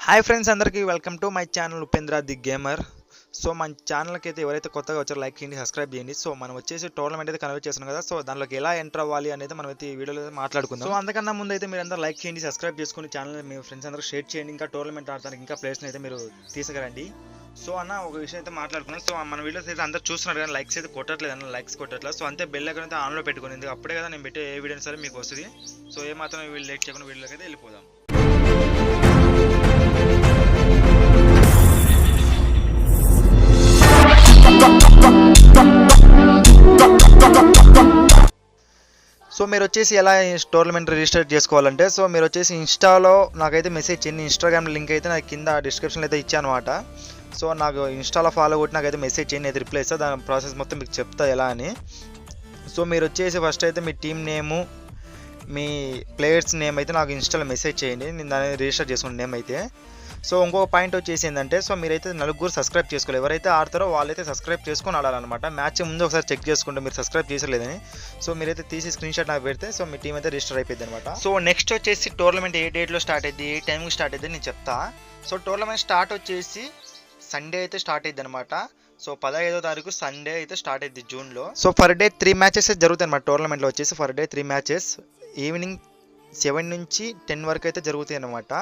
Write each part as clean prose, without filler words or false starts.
Hi friends, అందరికీ welcome to my channel Upendra the gamer. So మన ఛానల్కి అయితే ఎవరైతే కొత్తగా వచ్చారో లైక్ చేయండి, సబ్స్క్రైబ్ చేయండి. సో మనం వచ్చేసి టోర్నమెంట్ అయితే కన్వర్ట్ చేస్తున్నాం కదా, సో దానిలోకి ఎలా ఎంటర్ అవ్వాలి అనేది మనం అయితే ఈ వీడియోలో మాట్లాడుకుందాం. సో అంతకన్నా ముందు అయితే మీరు అందరూ లైక్ చేయండి, సబ్స్క్రైబ్ చేసుకుని ఛానల్ మీ ఫ్రెండ్స్ అందరూ షేర్ చేయండి. ఇంకా టోర్నమెంట్ ఆడటానికి ఇంకా ప్లేయర్స్ని అయితే మీరు తీసుకురండి. సో అన్న ఒక విషయం అయితే మాట్లాడుకున్నాం. సో మన వీడియోస్ అయితే అందరూ చూస్తున్నారు కానీ లైక్స్ అయితే కొట్టట్లేదు అన్న, లైక్స్ కొట్టట్లేదు. సో అంతే బెల్ ఐకాన్ అయితే ఆన్లో పెట్టుకుని, అప్పుడే కదా నేను పెట్టే ఏ వీడియో సరే మీకు వస్తుంది. సో ఏమాత్రం వీళ్ళు లేట్ చేయకుండా వీడియోకి అయితే వెళ్ళిపోదాం. సో మీరు వచ్చేసి ఎలా టోర్నమెంట్ రిజిస్టర్ చేసుకోవాలంటే, సో మీరు వచ్చేసి ఇన్స్టాలో నాకైతే మెసేజ్ చేయండి. ఇన్స్టాగ్రామ్ లింక్ అయితే నాకు కింద డిస్క్రిప్షన్లో అయితే ఇచ్చాను అనమాట. సో నాకు ఇన్స్టాలో ఫాలో కొట్టి నాకైతే మెసేజ్ చేయండి, అయితే రిప్లై ఇస్తా. దాని ప్రాసెస్ మొత్తం మీకు చెప్తా ఎలా అని. సో మీరు వచ్చేసి ఫస్ట్ అయితే మీ టీం నేము, మీ ప్లేయర్స్ నేమ్ అయితే నాకు ఇన్స్టాలో మెసేజ్ చేయండి, నేను దాన్ని రిజిస్టర్ చేసుకున్న నేమ్ అయితే. సో ఇంకొక పాయింట్ వచ్చేసి ఏంటంటే, సో మీరైతే నలుగురు సబ్స్క్రైబ్ చేసుకోవాలి. ఎవరైతే ఆడతారో వాళ్ళైతే సబ్స్క్రైబ్ చేసుకొని ఆడాలన్నమాట. మ్యాచ్ ముందు ఒకసారి చెక్ చేసుకుంటే మీరు సబ్స్క్రైబ్ చేసలేదని. సో మీరైతే తీసి స్క్రీన్ షాట్ నాకు పెడితే సో మీ టీం అయితే రిజిస్టర్ అయిపోయింది అనమాట. సో నెక్స్ట్ వచ్చేసి టోర్నమెంట్ ఏ డేట్లో స్టార్ట్ అయ్యింది, ఏ టైంకి స్టార్ట్ అయ్యింది నేను చెప్తా. సో టోర్నమెంట్ స్టార్ట్ వచ్చేసి సండే అయితే స్టార్ట్ అయ్యింది అనమాట. సో 15వ తారీఖు సండే అయితే స్టార్ట్ అయింది జూన్లో. సో ఫర్ డే 3 మ్యాచెస్ జరుగుతాయి అనమాట. టోర్నమెంట్లో వచ్చేసి ఫర్ డే 3 మ్యాచెస్ ఈవినింగ్ 7 నుంచి 10 వరకు అయితే జరుగుతాయి అనమాట.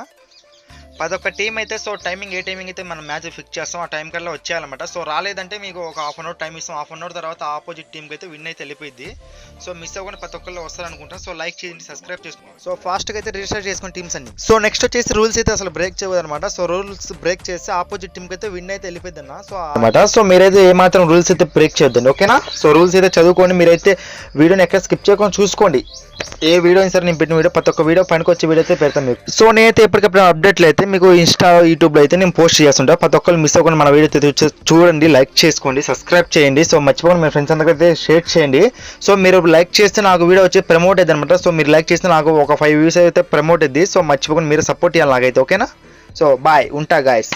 11 టీం అయితే. సో టైమింగ్ ఏ టైమింగ్ అయితే మనం మ్యాచ్ ఫిక్స్ చేస్తాం ఆ టైం కల్లా వచ్చేయాలన్నమాట. సో రాలేదంటే మీకు ఒక హాఫ్ అన్ అవర్ టైం ఇస్తాం. హాఫ్ అన్ అవర్ తర్వాత ఆపోజిట్ టీంకి అయితే విన్ అయితే వెళ్ళిపోయింది. సో మిస్ అవ్వకుండా ప్రతి ఒక్కళ్ళు వస్తారనుకుంటాం. సో లైక్ చేయండి, సబ్స్క్రైబ్ చేసుకోండి. సో ఫాస్ట్గా అయితే రిజిస్టర్ చేసుకుని టీమ్స్ అన్ని. సో నెక్స్ట్ వచ్చేసి రూల్స్ అయితే అసలు బ్రేక్ చేయదు అనమాట. సో రూల్స్ బ్రేక్ చేస్తే ఆపోజిట్ టీంకి అయితే విన్ అయితే వెళ్ళిపోయింది అన్న. సో అనమాట. సో మీరైతే ఏమాత్రం రూల్స్ అయితే బ్రేక్ చేయొద్దండి, ఓకేనా. సో రూల్స్ అయితే చదువుకోండి. మీరైతే వీడియోని ఎక్కడ స్కిప్ చేయకుండా చూసుకోండి. ఏ వీడియో సరే నేను పెట్టిన వీడియో ప్రతి ఒక్క వీడియో పనికి వచ్చే వీడియో అయితే పెడతాను మీకు. సో నేనైతే ఎప్పటికప్పుడు అప్డేట్లు అయితే మీకు ఇన్స్టా యూట్యూబ్లో అయితే నేను పోస్ట్ చేస్తుంటా. ప్రతి ఒక్కరు మిస్ అవ్వకుండా మన వీడియో అయితే చూడండి, లైక్ చేసుకోండి, సబ్స్క్రైబ్ చేయండి. సో మర్చిపోకుండా మీ ఫ్రెండ్స్ అందరికైతే షేర్ చేయండి. సో మీరు లైక్ చేస్తే నాకు వీడియో వచ్చి ప్రమోట్ అయ్యింది అనమాట. సో మీరు లైక్ చేస్తే నాకు ఒక 5 వ్యూస్ అయితే ప్రమోట్ అయ్యింది. సో మర్చిపోకుండా మీరు సపోర్ట్ చేయాలి నాకైతే, ఓకేనా. సో బాయ్, ఉంటా గాయస్.